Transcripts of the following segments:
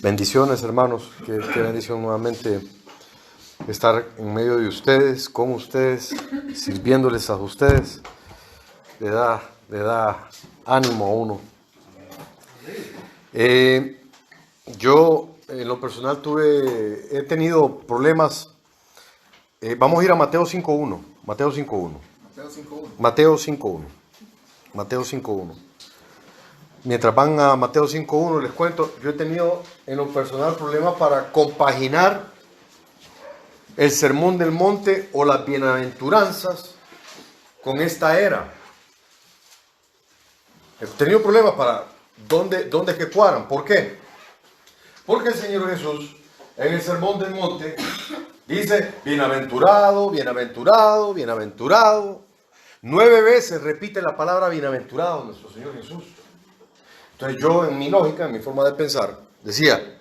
Bendiciones, hermanos. Qué bendición nuevamente estar en medio de ustedes, con ustedes, sirviéndoles a ustedes. Le da ánimo a uno. Yo, en lo personal, he tenido problemas. Vamos a ir a Mateo 5.1. Mateo 5.1. Mateo 5.1. Mateo 5.1. Mientras van a Mateo 5.1, les cuento, yo he tenido en lo personal problemas para compaginar el Sermón del Monte o las bienaventuranzas con esta era. He tenido problemas para dónde que cuadran. ¿Por qué? Porque el Señor Jesús en el Sermón del Monte dice, bienaventurado, bienaventurado, bienaventurado. 9 veces repite la palabra bienaventurado nuestro Señor Jesús. Entonces yo, en mi lógica, en mi forma de pensar, decía,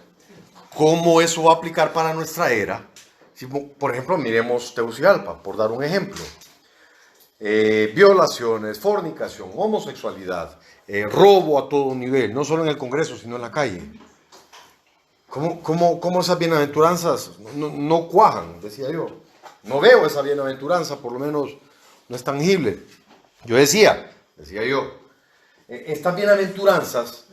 ¿cómo eso va a aplicar para nuestra era? Si, por ejemplo, miremos Tegucigalpa, por dar un ejemplo. Violaciones, fornicación, homosexualidad, robo a todo nivel, no solo en el Congreso, sino en la calle. ¿Cómo esas bienaventuranzas no cuajan? Decía yo. No veo esa bienaventuranza, por lo menos no es tangible. Decía yo, estas bienaventuranzas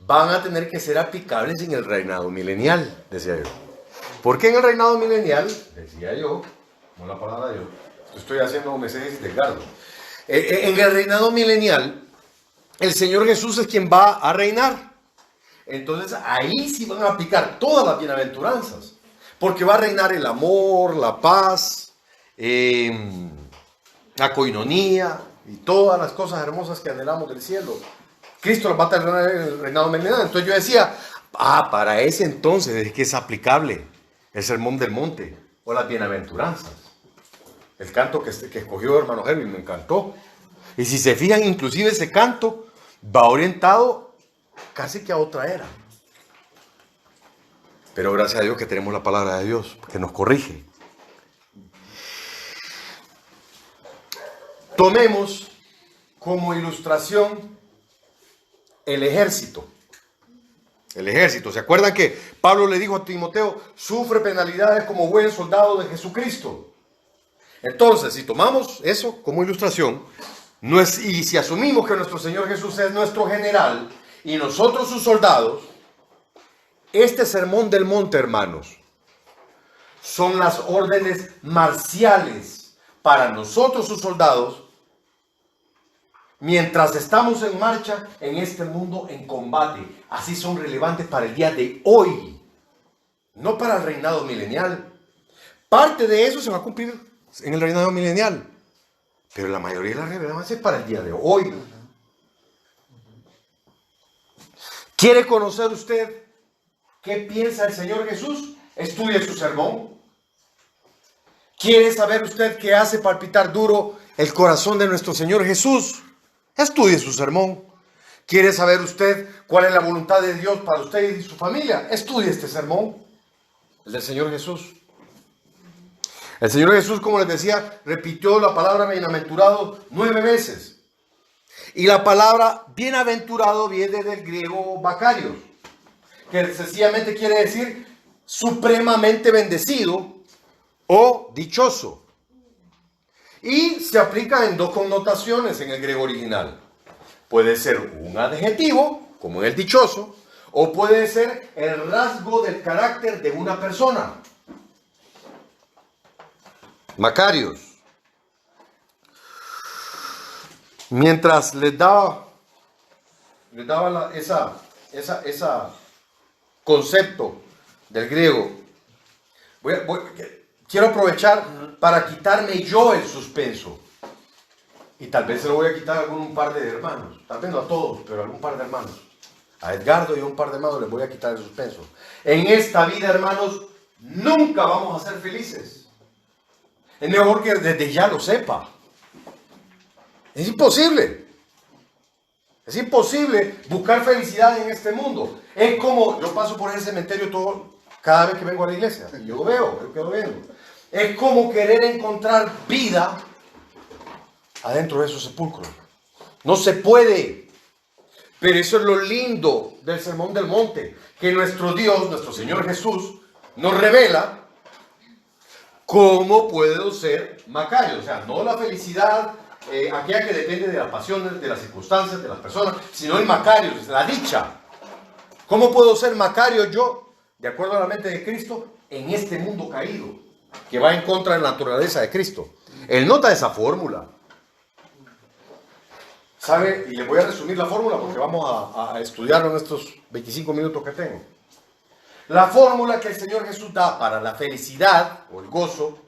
van a tener que ser aplicables en el reinado milenial, decía yo. ¿Por qué en el reinado milenial? Decía yo, como la palabra de Dios, estoy haciendo un mensaje de Edgardo. En el reinado milenial, el Señor Jesús es quien va a reinar. Entonces ahí sí van a aplicar todas las bienaventuranzas, porque va a reinar el amor, la paz, la coinonía y todas las cosas hermosas que anhelamos del cielo. Cristo las va a tener en el reinado milenial. Entonces yo decía, para ese entonces es que es aplicable el Sermón del Monte o las bienaventuranzas. El canto que escogió hermano Henry me encantó. Y si se fijan, inclusive ese canto va orientado casi que a otra era. Pero gracias a Dios que tenemos la palabra de Dios que nos corrige. Tomemos como ilustración el ejército. El ejército. ¿Se acuerdan que Pablo le dijo a Timoteo, sufre penalidades como buen soldado de Jesucristo? Entonces, si tomamos eso como ilustración, y si asumimos que nuestro Señor Jesús es nuestro general y nosotros sus soldados, este Sermón del Monte, hermanos, son las órdenes marciales para nosotros sus soldados mientras estamos en marcha en este mundo en combate. Así son relevantes para el día de hoy, no para el reinado milenial. Parte de eso se va a cumplir en el reinado milenial, pero la mayoría de la relevancia es para el día de hoy. ¿Quiere conocer usted qué piensa el Señor Jesús? Estudie su sermón. ¿Quiere saber usted qué hace palpitar duro el corazón de nuestro Señor Jesús? Estudie su sermón. ¿Quiere saber usted cuál es la voluntad de Dios para usted y su familia? Estudie este sermón, el del Señor Jesús. El Señor Jesús, como les decía, repitió la palabra bienaventurado 9 veces. Y la palabra bienaventurado viene del griego bakarios, que sencillamente quiere decir supremamente bendecido o dichoso. Y se aplica en 2 connotaciones en el griego original. Puede ser un adjetivo, como en el dichoso, o puede ser el rasgo del carácter de una persona. Macarios. Mientras les daba esa concepto del griego, quiero aprovechar para quitarme yo el suspenso. Y tal vez se lo voy a quitar a un par de hermanos. Tal vez no a todos, pero a algún par de hermanos. A Edgardo y a un par de hermanos les voy a quitar el suspenso. En esta vida, hermanos, nunca vamos a ser felices. Es mejor que desde ya lo sepa. Es imposible. Es imposible buscar felicidad en este mundo. Es como, yo paso por el cementerio cada vez que vengo a la iglesia. Y yo lo veo, quedo viendo. Es como querer encontrar vida adentro de esos sepulcros. No se puede. Pero eso es lo lindo del Sermón del Monte, que nuestro Dios, nuestro Señor Jesús, nos revela cómo puedo ser Macario. O sea, no la felicidad, aquella que depende de las pasiones, de las circunstancias, de las personas, sino el Macario, la dicha. ¿Cómo puedo ser Macario yo, de acuerdo a la mente de Cristo, en este mundo caído, que va en contra de la naturaleza de Cristo? Él nota esa fórmula. ¿Sabe? Y le voy a resumir la fórmula porque vamos a estudiarlo en estos 25 minutos que tengo. La fórmula que el Señor Jesús da para la felicidad o el gozo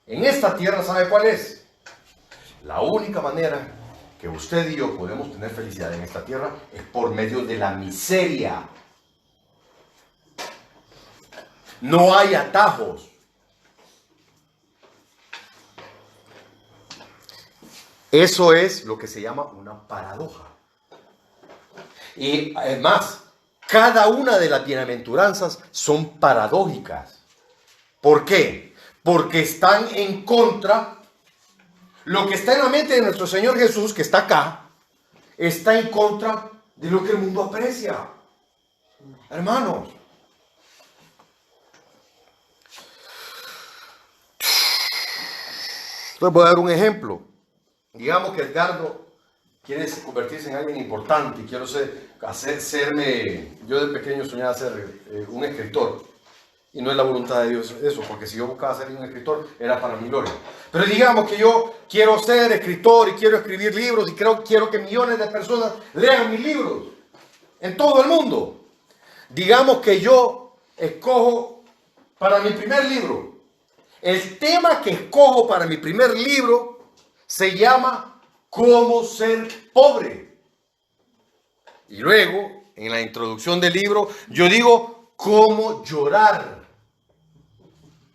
en esta tierra, ¿sabe cuál es? La única manera que usted y yo podemos tener felicidad en esta tierra es por medio de la miseria. No hay atajos. Eso es lo que se llama una paradoja. Y además, cada una de las bienaventuranzas son paradójicas. ¿Por qué? Porque están en contra. Lo que está en la mente de nuestro Señor Jesús, que está acá, está en contra de lo que el mundo aprecia. Hermanos, les voy a dar un ejemplo. Digamos que Edgardo quiere convertirse en alguien importante y quiero serme, yo de pequeño soñaba ser un escritor y no es la voluntad de Dios eso, porque si yo buscaba ser un escritor era para mi gloria. Pero digamos que yo quiero ser escritor y quiero escribir libros y quiero que millones de personas lean mis libros en todo el mundo. Digamos que yo escojo para mi primer libro. El tema que escojo para mi primer libro se llama ¿Cómo ser pobre? Y luego, en la introducción del libro, yo digo ¿Cómo llorar?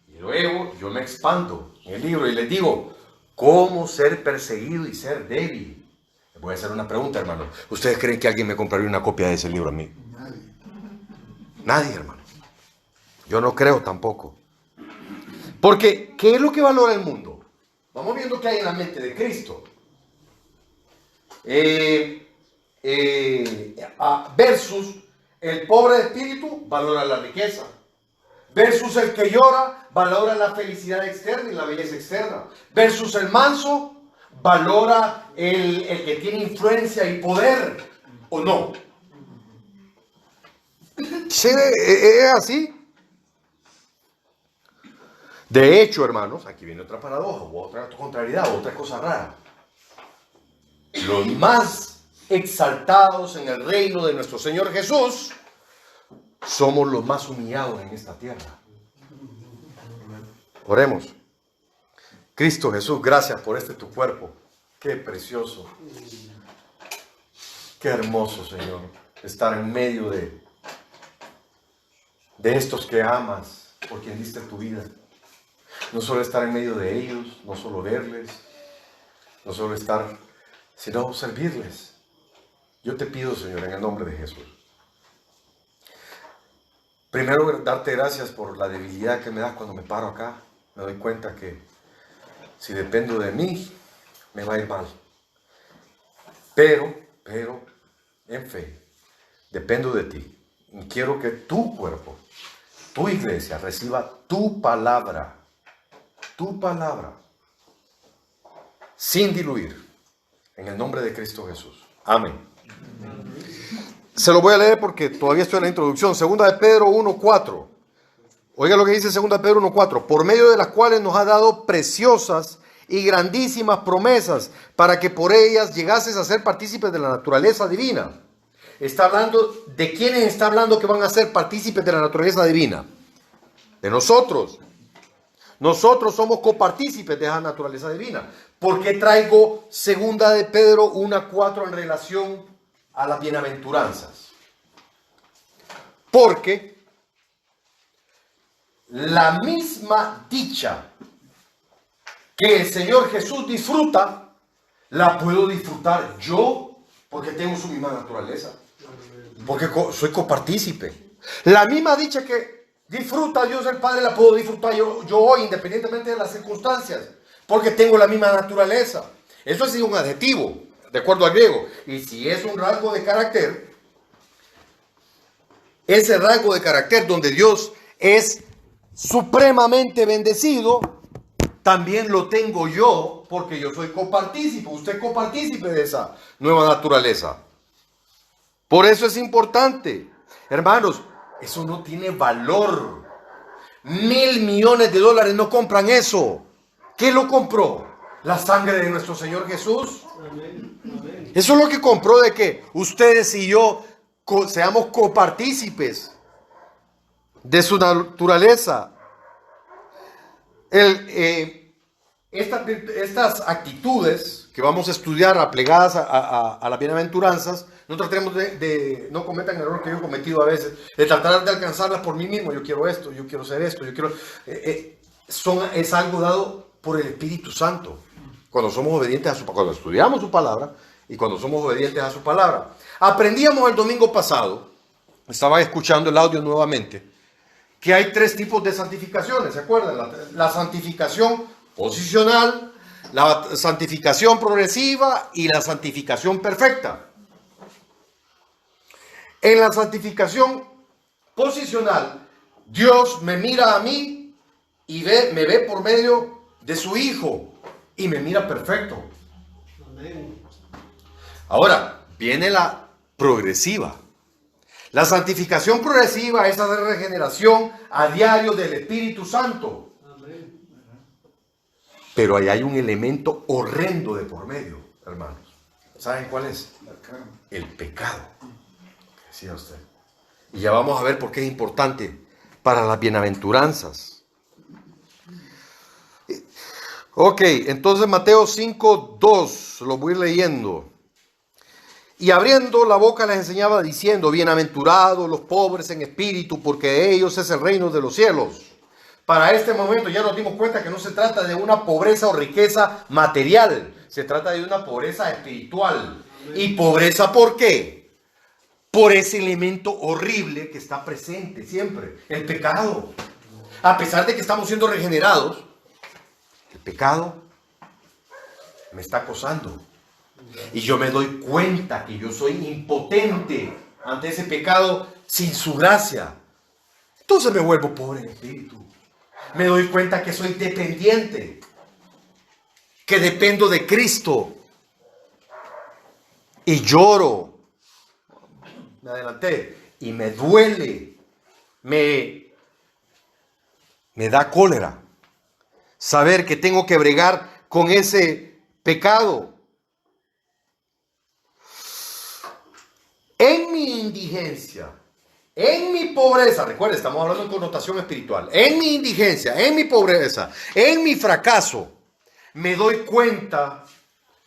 Y luego yo me expando en el libro y les digo ¿Cómo ser perseguido y ser débil? Les voy a hacer una pregunta, hermano. ¿Ustedes creen que alguien me compraría una copia de ese libro a mí? Nadie. Nadie, hermano. Yo no creo tampoco. Porque, ¿qué es lo que valora el mundo? Vamos viendo qué hay en la mente de Cristo. Versus el pobre de espíritu, valora la riqueza. Versus el que llora, valora la felicidad externa y la belleza externa. Versus el manso, valora el que tiene influencia y poder, ¿o no? Sí, es así. De hecho, hermanos, aquí viene otra paradoja, o otra contrariedad, otra cosa rara. Los más exaltados en el reino de nuestro Señor Jesús somos los más humillados en esta tierra. Oremos. Cristo Jesús, gracias por este tu cuerpo. Qué precioso. Qué hermoso, Señor, estar en medio de estos que amas, por quien diste tu vida. No solo estar en medio de ellos, no solo verles, no solo estar, sino servirles. Yo te pido, Señor, en el nombre de Jesús. Primero, darte gracias por la debilidad que me das cuando me paro acá. Me doy cuenta que si dependo de mí, me va a ir mal. Pero, en fe, dependo de ti. Y quiero que tu cuerpo, tu iglesia, reciba tu palabra, sin diluir, en el nombre de Cristo Jesús. Amén. Se lo voy a leer porque todavía estoy en la introducción. Segunda de Pedro 1:4. Oiga lo que dice Segunda de Pedro 1:4. Por medio de las cuales nos ha dado preciosas y grandísimas promesas, para que por ellas llegases a ser partícipes de la naturaleza divina. Está hablando, ¿de quiénes está hablando que van a ser partícipes de la naturaleza divina? De nosotros. Nosotros somos copartícipes de esa naturaleza divina. ¿Por qué traigo Segunda de Pedro 1:4 en relación a las bienaventuranzas? Porque la misma dicha que el Señor Jesús disfruta, la puedo disfrutar yo, porque tengo su misma naturaleza, porque soy copartícipe. La misma dicha que disfruta Dios el Padre, la puedo disfrutar yo hoy, independientemente de las circunstancias, porque tengo la misma naturaleza. Eso es un adjetivo, de acuerdo al griego. Y si es un rasgo de carácter, ese rasgo de carácter donde Dios es supremamente bendecido, también lo tengo yo, porque yo soy copartícipe, usted es copartícipe de esa nueva naturaleza. Por eso es importante, hermanos, eso no tiene valor. $1.000.000.000 no compran eso. ¿Qué lo compró? La sangre de nuestro Señor Jesús. Amén. Amén. Eso es lo que compró, de que ustedes y yo seamos copartícipes de su naturaleza. Estas actitudes que vamos a estudiar aplegadas a las bienaventuranzas, no tratemos no cometan el error que yo he cometido a veces, de tratar de alcanzarlas por mí mismo. Yo quiero esto, yo quiero ser esto, yo quiero... es algo dado por el Espíritu Santo. Cuando somos obedientes a cuando estudiamos su palabra y cuando somos obedientes a su palabra. Aprendíamos el domingo pasado, estaba escuchando el audio nuevamente, que hay 3 tipos de santificaciones, ¿se acuerdan? La santificación posicional, la santificación progresiva y la santificación perfecta. En la santificación posicional, Dios me mira a mí y me ve por medio de su Hijo y me mira perfecto. Amén. Ahora, viene la progresiva. La santificación progresiva es hacer regeneración a diario del Espíritu Santo. Amén. Pero ahí hay un elemento horrendo de por medio, hermanos. ¿Saben cuál es? El pecado. Decía usted. Y ya vamos a ver por qué es importante para las bienaventuranzas. Ok, entonces Mateo 5:2, lo voy leyendo. Y abriendo la boca les enseñaba diciendo: bienaventurados los pobres en espíritu, porque de ellos es el reino de los cielos. Para este momento ya nos dimos cuenta que no se trata de una pobreza o riqueza material, se trata de una pobreza espiritual. ¿Y pobreza por qué? Por ese elemento horrible que está presente siempre, el pecado. A pesar de que estamos siendo regenerados, el pecado me está acosando. Y yo me doy cuenta que yo soy impotente ante ese pecado sin su gracia. Entonces me vuelvo pobre en espíritu. Me doy cuenta que soy dependiente, que dependo de Cristo. Y lloro. Me adelanté. Y me duele. Me da cólera saber que tengo que bregar con ese pecado. En mi indigencia, en mi pobreza, recuerden, estamos hablando en connotación espiritual, en mi indigencia, en mi pobreza, en mi fracaso, me doy cuenta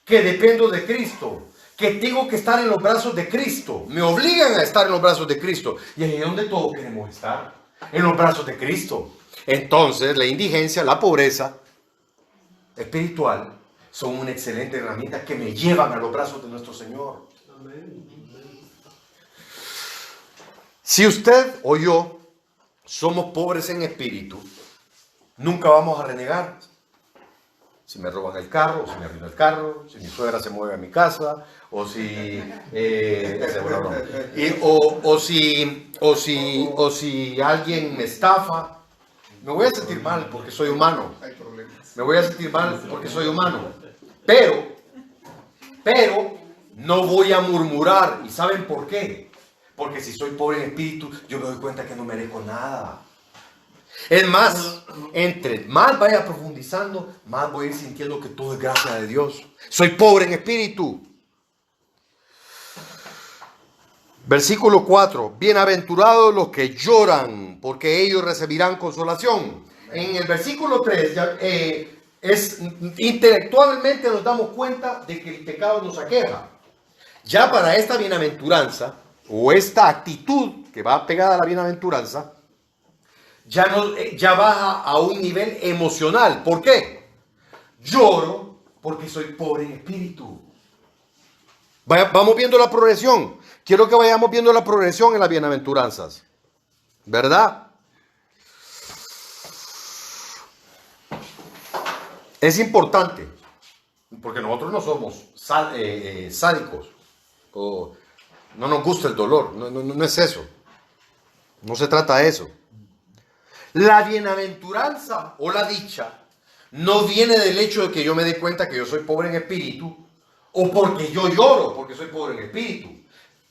que dependo de Cristo, que tengo que estar en los brazos de Cristo, me obligan a estar en los brazos de Cristo, y ahí es donde todos queremos estar, en los brazos de Cristo. Entonces, la indigencia, la pobreza espiritual son una excelente herramienta que me llevan a los brazos de nuestro Señor. Amén. Si usted o yo somos pobres en espíritu, nunca vamos a renegar. Si me roban el carro, o si me arruina el carro, si mi suegra se mueve a mi casa, o si o si alguien me estafa, me voy a sentir mal porque soy humano. Me voy a sentir mal porque soy humano. Pero no voy a murmurar. ¿Y saben por qué? Porque si soy pobre en espíritu, yo me doy cuenta que no merezco nada. Es más, entre más vaya profundizando, más voy a ir sintiendo que todo es gracia de Dios. Soy pobre en espíritu. Versículo 4. Bienaventurados los que lloran, porque ellos recibirán consolación. En el versículo 3, intelectualmente nos damos cuenta de que el pecado nos aqueja. Ya para esta bienaventuranza, o esta actitud que va pegada a la bienaventuranza, ya baja a un nivel emocional. ¿Por qué? Lloro porque soy pobre en espíritu. Vamos viendo la progresión. Quiero que vayamos viendo la progresión en las bienaventuranzas, ¿verdad? Es importante, porque nosotros no somos sádicos, o no nos gusta el dolor, no es eso. No se trata de eso. La bienaventuranza o la dicha no viene del hecho de que yo me dé cuenta que yo soy pobre en espíritu o porque yo lloro porque soy pobre en espíritu.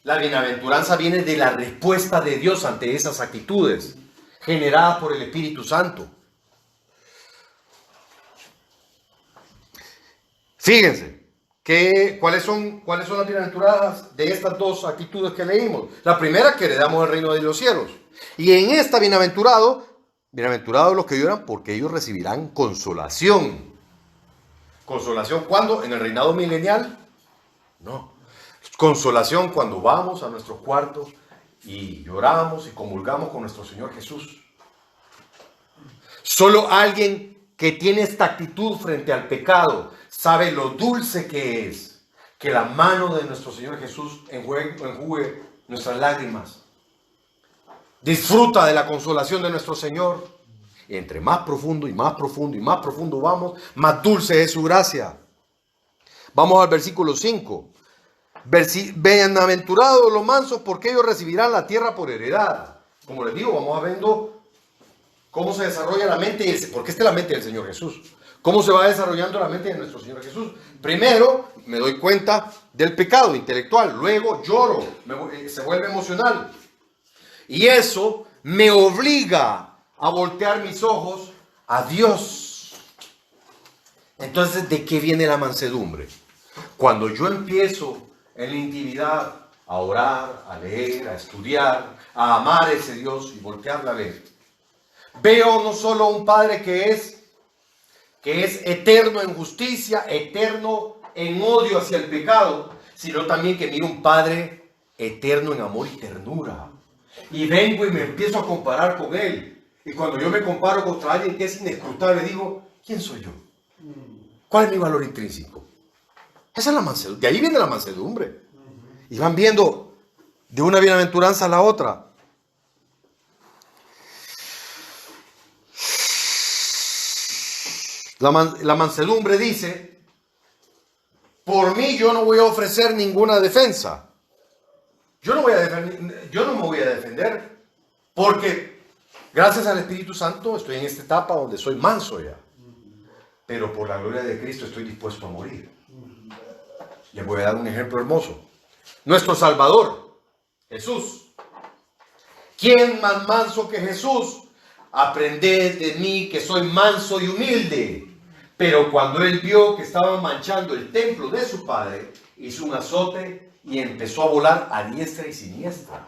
La bienaventuranza viene de la respuesta de Dios ante esas actitudes generadas por el Espíritu Santo. Fíjense, ¿cuáles son las bienaventuradas de estas dos actitudes que leímos? La primera, que heredamos el reino de los cielos. Y en esta bienaventurados los que lloran, porque ellos recibirán consolación. ¿Consolación cuándo? ¿En el reinado milenial? No. Consolación cuando vamos a nuestros cuartos y lloramos y comulgamos con nuestro Señor Jesús. Solo alguien que tiene esta actitud frente al pecado sabe lo dulce que es que la mano de nuestro Señor Jesús enjugue nuestras lágrimas. Disfruta de la consolación de nuestro Señor. Y entre más profundo y más profundo y más profundo vamos, más dulce es su gracia. Vamos al versículo 5. Bienaventurados los mansos, porque ellos recibirán la tierra por heredad. Como les digo, vamos a viendo cómo se desarrolla la mente, porque esta es la mente del Señor Jesús. ¿Cómo se va desarrollando la mente de nuestro Señor Jesús? Primero, me doy cuenta del pecado intelectual. Luego, lloro. Se vuelve emocional. Y eso me obliga a voltear mis ojos a Dios. Entonces, ¿de qué viene la mansedumbre? Cuando yo empiezo en la intimidad a orar, a leer, a estudiar, a amar a ese Dios y voltearla a ver, veo no solo un Padre que es eterno en justicia, eterno en odio hacia el pecado, sino también que miro un Padre eterno en amor y ternura. Y vengo y me empiezo a comparar con Él. Y cuando yo me comparo contra alguien que es inescrutable, digo, ¿quién soy yo? ¿Cuál es mi valor intrínseco? Esa es la mansedumbre. De ahí viene la mansedumbre. Y van viendo de una bienaventuranza a la otra. La mansedumbre dice, por mí yo no voy a ofrecer ninguna defensa. Yo no me voy a defender porque gracias al Espíritu Santo estoy en esta etapa donde soy manso ya. Pero por la gloria de Cristo estoy dispuesto a morir. Les voy a dar un ejemplo hermoso. Nuestro Salvador, Jesús. ¿Quién más manso que Jesús? Aprended de mí que soy manso y humilde. Pero cuando él vio que estaban manchando el templo de su padre, hizo un azote y empezó a volar a diestra y siniestra.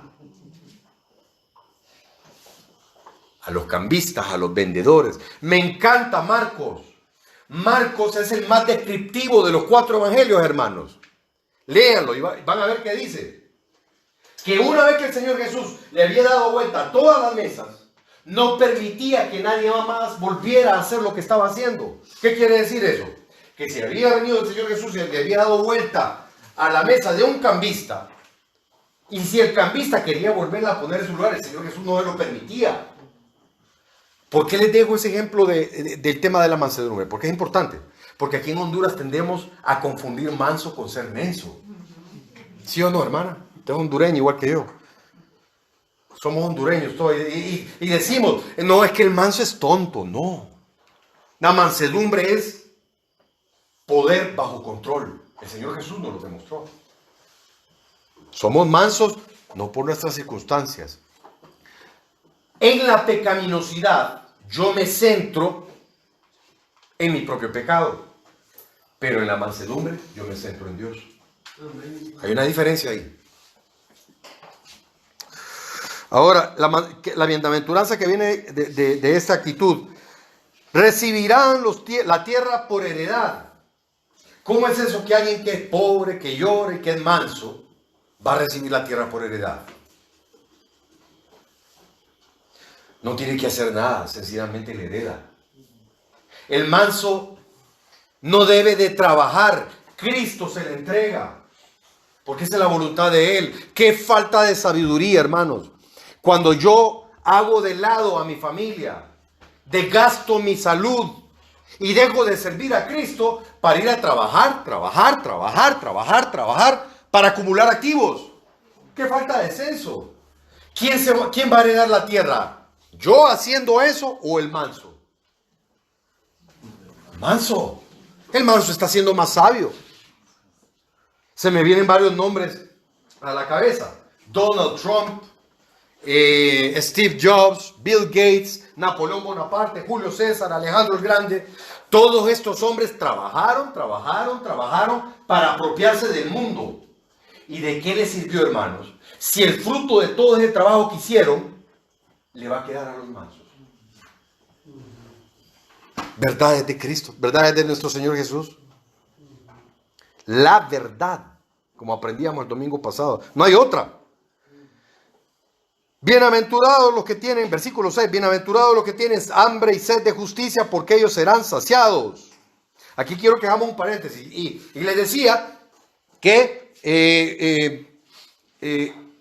A los cambistas, a los vendedores. Me encanta Marcos. Marcos es el más descriptivo de los 4 evangelios, hermanos. Léanlo y van a ver qué dice. Que una vez que el Señor Jesús le había dado vuelta a todas las mesas, no permitía que nadie más volviera a hacer lo que estaba haciendo. ¿Qué quiere decir eso? Que si había venido el Señor Jesús y le había dado vuelta a la mesa de un cambista, y si el cambista quería volverla a poner en su lugar, el Señor Jesús no lo permitía. ¿Por qué les dejo ese ejemplo del tema de la mansedumbre? Porque es importante. Porque aquí en Honduras tendemos a confundir manso con ser menso. ¿Sí o no, hermana? Usted es hondureño igual que yo. Somos hondureños todos. Y decimos, no, es que el manso es tonto. No. La mansedumbre es poder bajo control. El Señor Jesús nos lo demostró. Somos mansos no por nuestras circunstancias. En la pecaminosidad yo me centro en mi propio pecado, pero en la mansedumbre yo me centro en Dios. Hay una diferencia ahí. Ahora, la bienaventuranza que viene de esta actitud, recibirán la tierra por heredad. ¿Cómo es eso que alguien que es pobre, que llore, que es manso, va a recibir la tierra por heredad? No tiene que hacer nada, sencillamente le hereda. El manso no debe de trabajar, Cristo se le entrega, porque esa es la voluntad de Él. Qué falta de sabiduría, hermanos. Cuando yo hago de lado a mi familia, desgasto mi salud y dejo de servir a Cristo para ir a trabajar para acumular activos. Qué falta de senso. ¿Quién va a heredar la tierra? ¿Yo haciendo eso o el manso? Manso. El manso está siendo más sabio. Se me vienen varios nombres a la cabeza. Donald Trump, Steve Jobs, Bill Gates, Napoleón Bonaparte, Julio César, Alejandro el Grande. Todos estos hombres trabajaron para apropiarse del mundo. ¿Y de qué les sirvió, hermanos? Si el fruto de todo ese trabajo que hicieron le va a quedar a los mansos. Verdades de Cristo, verdades de nuestro Señor Jesús. La verdad, como aprendíamos el domingo pasado. No hay otra. Bienaventurados los que tienen, versículo 6, bienaventurados los que tienen hambre y sed de justicia, porque ellos serán saciados. Aquí quiero que hagamos un paréntesis. Y les decía que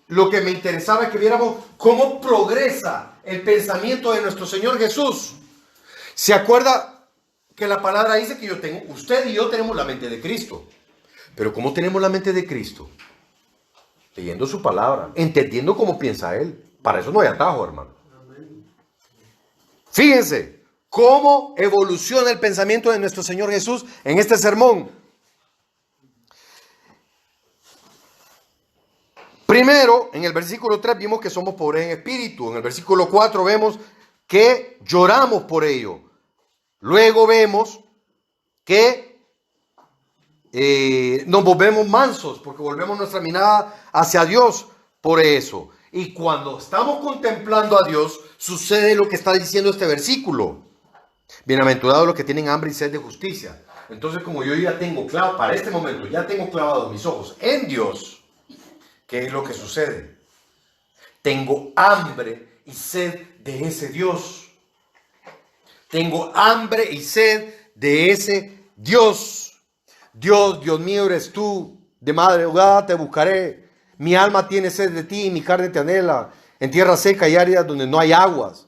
lo que me interesaba es que viéramos cómo progresa el pensamiento de nuestro Señor Jesús. ¿Se acuerda que la palabra dice que usted y yo tenemos la mente de Cristo? Pero ¿cómo tenemos la mente de Cristo? Leyendo su palabra, entendiendo cómo piensa Él. Para eso no hay atajo, hermano. Fíjense cómo evoluciona el pensamiento de nuestro Señor Jesús en este sermón. Primero, en el versículo 3 vimos que somos pobres en espíritu. En el versículo 4 vemos que lloramos por ello. Luego vemos que nos volvemos mansos porque volvemos nuestra mirada hacia Dios por eso. Y cuando estamos contemplando a Dios, sucede lo que está diciendo este versículo. Bienaventurados los que tienen hambre y sed de justicia. Entonces, como yo ya tengo clavado, para este momento, ya tengo clavados mis ojos en Dios, ¿qué es lo que sucede? Tengo hambre y sed de ese Dios. Tengo hambre y sed de ese Dios. Dios mío eres tú, de madrugada te buscaré. Mi alma tiene sed de ti y mi carne te anhela, en tierra seca y árida donde no hay aguas.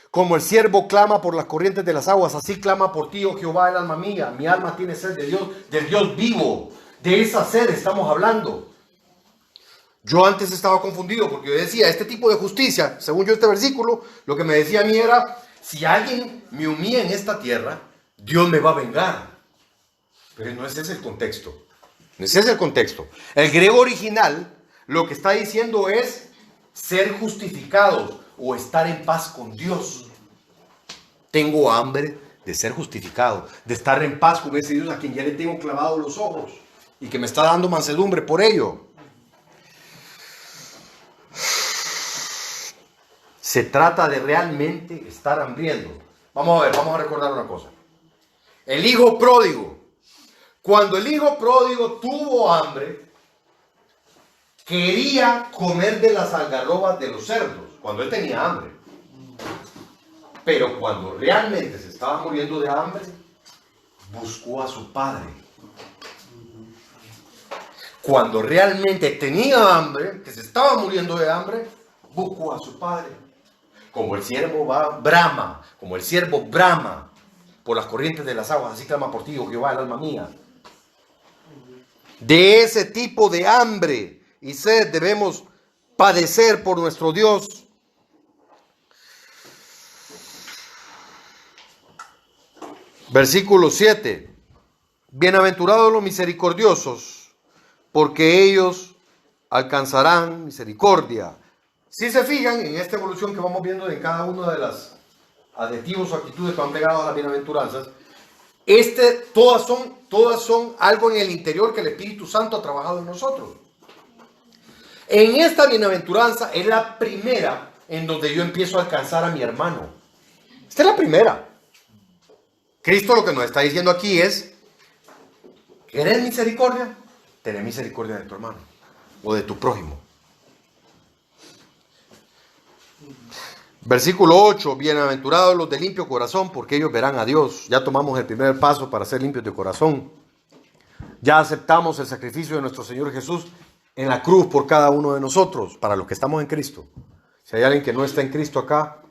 Como el siervo clama por las corrientes de las aguas, así clama por ti, oh Jehová, el alma mía. Mi alma tiene sed de Dios, del Dios vivo. De esa sed estamos hablando. Yo antes estaba confundido porque yo decía, este tipo de justicia, según yo este versículo, lo que me decía a mí era, si alguien me humilla en esta tierra, Dios me va a vengar. Pero no ese es el contexto. No ese es el contexto. El griego original lo que está diciendo es ser justificados o estar en paz con Dios. Tengo hambre de ser justificado, de estar en paz con ese Dios a quien ya le tengo clavados los ojos y que me está dando mansedumbre por ello. Se trata de realmente estar hambriento. Vamos a ver, vamos a recordar una cosa. El hijo pródigo. Cuando el hijo pródigo tuvo hambre, quería comer de las algarrobas de los cerdos, cuando él tenía hambre. Pero cuando realmente se estaba muriendo de hambre, buscó a su padre. Cuando realmente tenía hambre, que se estaba muriendo de hambre, buscó a su padre. Como el siervo brama, por las corrientes de las aguas, así clama por ti, oh Jehová, el alma mía. De ese tipo de hambre y sed debemos padecer por nuestro Dios. Versículo 7. Bienaventurados los misericordiosos, porque ellos alcanzarán misericordia. Si se fijan en esta evolución que vamos viendo de cada uno de los adjetivos o actitudes que van pegados a las bienaventuranzas, todas son algo en el interior que el Espíritu Santo ha trabajado en nosotros. En esta bienaventuranza es la primera en donde yo empiezo a alcanzar a mi hermano. Esta es la primera. Cristo lo que nos está diciendo aquí es, ¿querés misericordia? Tené misericordia de tu hermano o de tu prójimo. Versículo 8, bienaventurados los de limpio corazón, porque ellos verán a Dios. Ya tomamos el primer paso para ser limpios de corazón. Ya aceptamos el sacrificio de nuestro Señor Jesús en la cruz por cada uno de nosotros, para los que estamos en Cristo. Si hay alguien que no está en Cristo acá,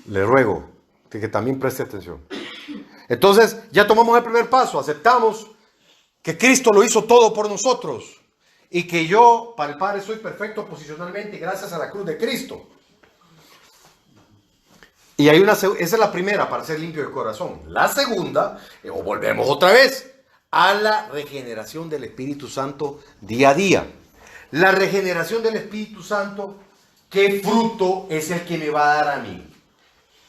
le ruego que también preste atención. Entonces, ya tomamos el primer paso, aceptamos que Cristo lo hizo todo por nosotros. y que yo para el Padre soy perfecto posicionalmente gracias a la cruz de Cristo. Y hay esa es la primera, para ser limpio de corazón. La segunda, o volvemos otra vez, a la regeneración del Espíritu Santo día a día. La regeneración del Espíritu Santo, ¿qué fruto es el que me va a dar a mí?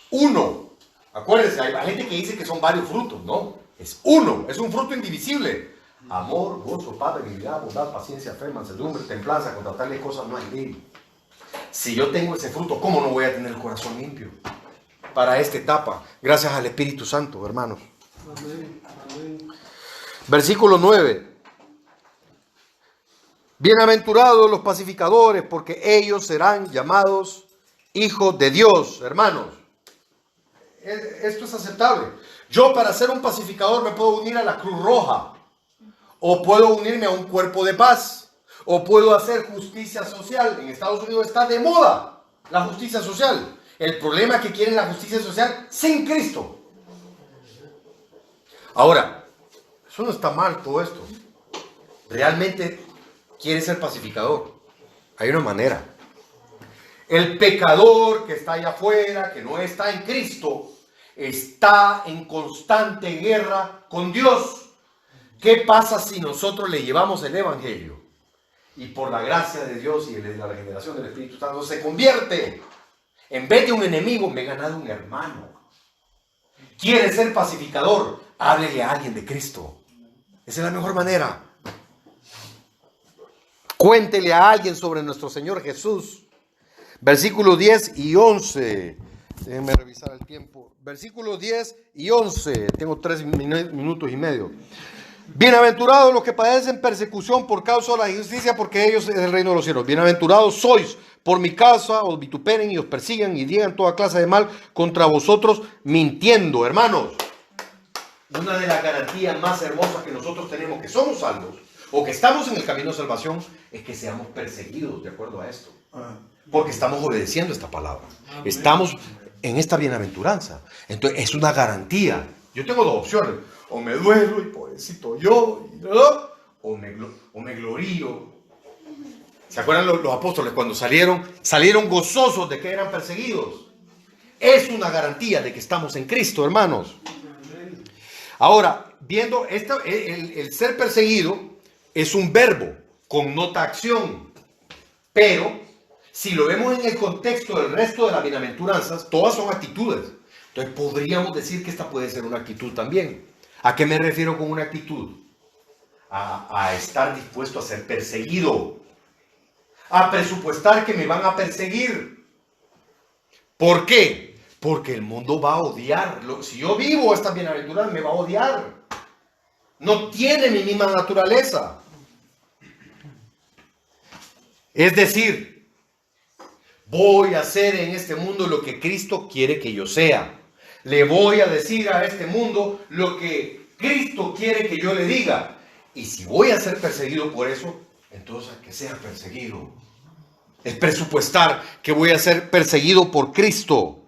Uno. Acuérdense, hay gente que dice que son varios frutos, ¿no? Es uno, es un fruto indivisible. Amor, gozo, paz, benignidad, bondad, paciencia, fe, mansedumbre, templanza, contra tales cosas no hay ley. Si yo tengo ese fruto, ¿cómo no voy a tener el corazón limpio? Para esta etapa, gracias al Espíritu Santo, hermanos. Amén. Amén. Versículo 9. Bienaventurados los pacificadores, porque ellos serán llamados hijos de Dios, hermanos. Esto es aceptable. Yo, para ser un pacificador, me puedo unir a la Cruz Roja, o puedo unirme a un cuerpo de paz, o puedo hacer justicia social. En Estados Unidos está de moda la justicia social. El problema es que quieren la justicia social sin Cristo. Ahora, eso no está mal todo esto. Realmente quiere ser pacificador. Hay una manera. El pecador que está allá afuera, que no está en Cristo, está en constante guerra con Dios. ¿Qué pasa si nosotros le llevamos el Evangelio? Y por la gracia de Dios y de la regeneración del Espíritu Santo se convierte. En vez de un enemigo, me he ganado un hermano. ¿Quiere ser pacificador? Háblele a alguien de Cristo. Esa es la mejor manera. Cuéntele a alguien sobre nuestro Señor Jesús. Versículos 10 y 11. Déjenme revisar el tiempo. Versículos 10 y 11. Tengo 3 minutos y medio. Bienaventurados los que padecen persecución por causa de la justicia, porque ellos es el reino de los cielos. Bienaventurados sois por mi causa, os vituperen y os persigan y digan toda clase de mal contra vosotros, mintiendo. Hermanos, una de las garantías más hermosas que nosotros tenemos, que somos salvos, o que estamos en el camino de salvación, es que seamos perseguidos de acuerdo a esto. Porque estamos obedeciendo esta palabra. Estamos en esta bienaventuranza. Entonces es una garantía. Yo tengo dos opciones. O me duelo y pobrecito yo, o me glorío. ¿Se acuerdan los apóstoles cuando salieron gozosos de que eran perseguidos? Es una garantía de que estamos en Cristo, hermanos. Ahora, viendo esto, el ser perseguido es un verbo, connota acción. Pero, si lo vemos en el contexto del resto de las bienaventuranzas, todas son actitudes. Entonces, podríamos decir que esta puede ser una actitud también. ¿A qué me refiero con una actitud? A estar dispuesto a ser perseguido. A presupuestar que me van a perseguir. ¿Por qué? Porque el mundo va a odiar. Si yo vivo esta bienaventuranza, me va a odiar. No tiene mi misma naturaleza. Es decir, voy a hacer en este mundo lo que Cristo quiere que yo sea. Le voy a decir a este mundo lo que Cristo quiere que yo le diga. Y si voy a ser perseguido por eso, entonces que sea perseguido. Es presupuestar que voy a ser perseguido por Cristo.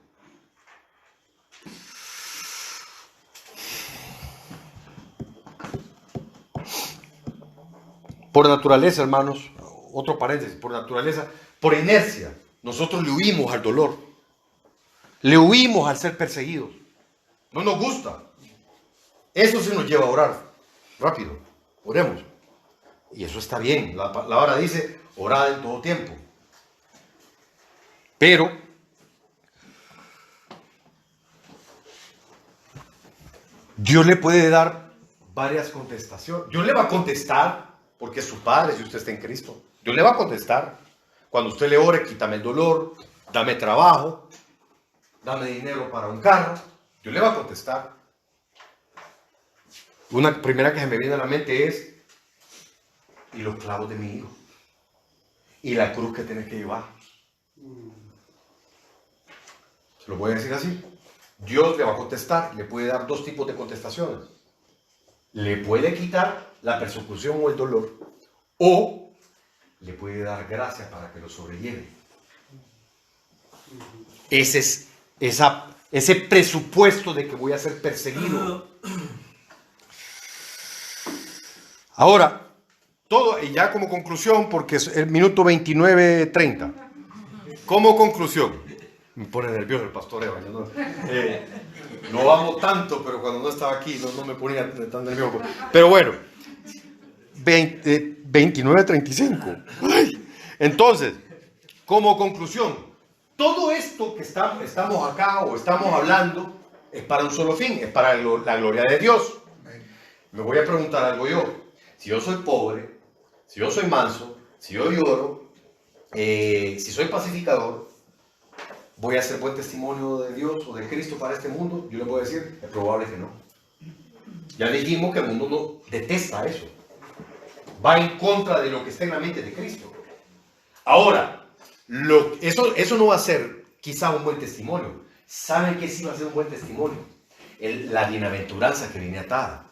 Por naturaleza, hermanos, otro paréntesis, por naturaleza, por inercia, nosotros le huimos al dolor. Le huimos al ser perseguidos. No nos gusta. Eso sí nos lleva a orar. Rápido. Oremos. Y eso está bien. La palabra dice, orad en todo tiempo. Pero, Dios le puede dar varias contestaciones. Dios le va a contestar, porque es su Padre si usted está en Cristo. Dios le va a contestar. Cuando usted le ore, quítame el dolor, dame trabajo, dame dinero para un carro. Dios le va a contestar. Una primera que se me viene a la mente es, y los clavos de mi hijo, y la cruz que tienes que llevar. Se lo voy a decir así. Dios le va a contestar, le puede dar dos tipos de contestaciones. Le puede quitar la persecución o el dolor, o le puede dar gracia para que lo sobrelleve. Ese es ese presupuesto de que voy a ser perseguido. Ahora, todo, y ya como conclusión, porque es el minuto 29:30. Como conclusión, me pone nervioso el pastor Eva. No amo tanto, pero cuando no estaba aquí no me ponía tan nervioso. Pero bueno, 29:35. Entonces, como conclusión, todo esto que estamos acá o estamos hablando es para un solo fin, es para la gloria de Dios. Me voy a preguntar algo yo. Si yo soy pobre, si yo soy manso, si yo lloro, si soy pacificador, ¿voy a ser buen testimonio de Dios o de Cristo para este mundo? Yo les voy a decir, es probable que no. Ya dijimos que el mundo no detesta eso. Va en contra de lo que está en la mente de Cristo. Ahora, eso no va a ser quizá un buen testimonio. ¿Saben qué sí va a ser un buen testimonio? La bienaventuranza que viene atada.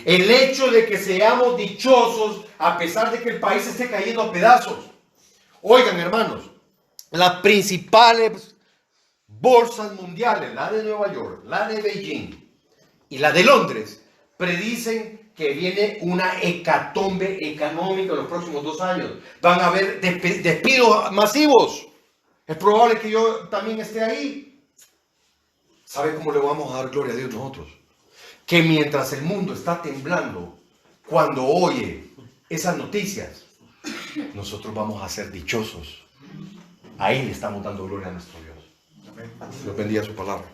El hecho de que seamos dichosos a pesar de que el país esté cayendo a pedazos. Oigan, hermanos, las principales bolsas mundiales, la de Nueva York, la de Beijing y la de Londres, predicen que viene una hecatombe económica en los próximos 2 años. Van a haber despidos masivos. Es probable que yo también esté ahí. ¿Sabe cómo le vamos a dar gloria a Dios nosotros? Que mientras el mundo está temblando, cuando oye esas noticias, nosotros vamos a ser dichosos. Ahí le estamos dando gloria a nuestro Dios. Dios bendiga su palabra.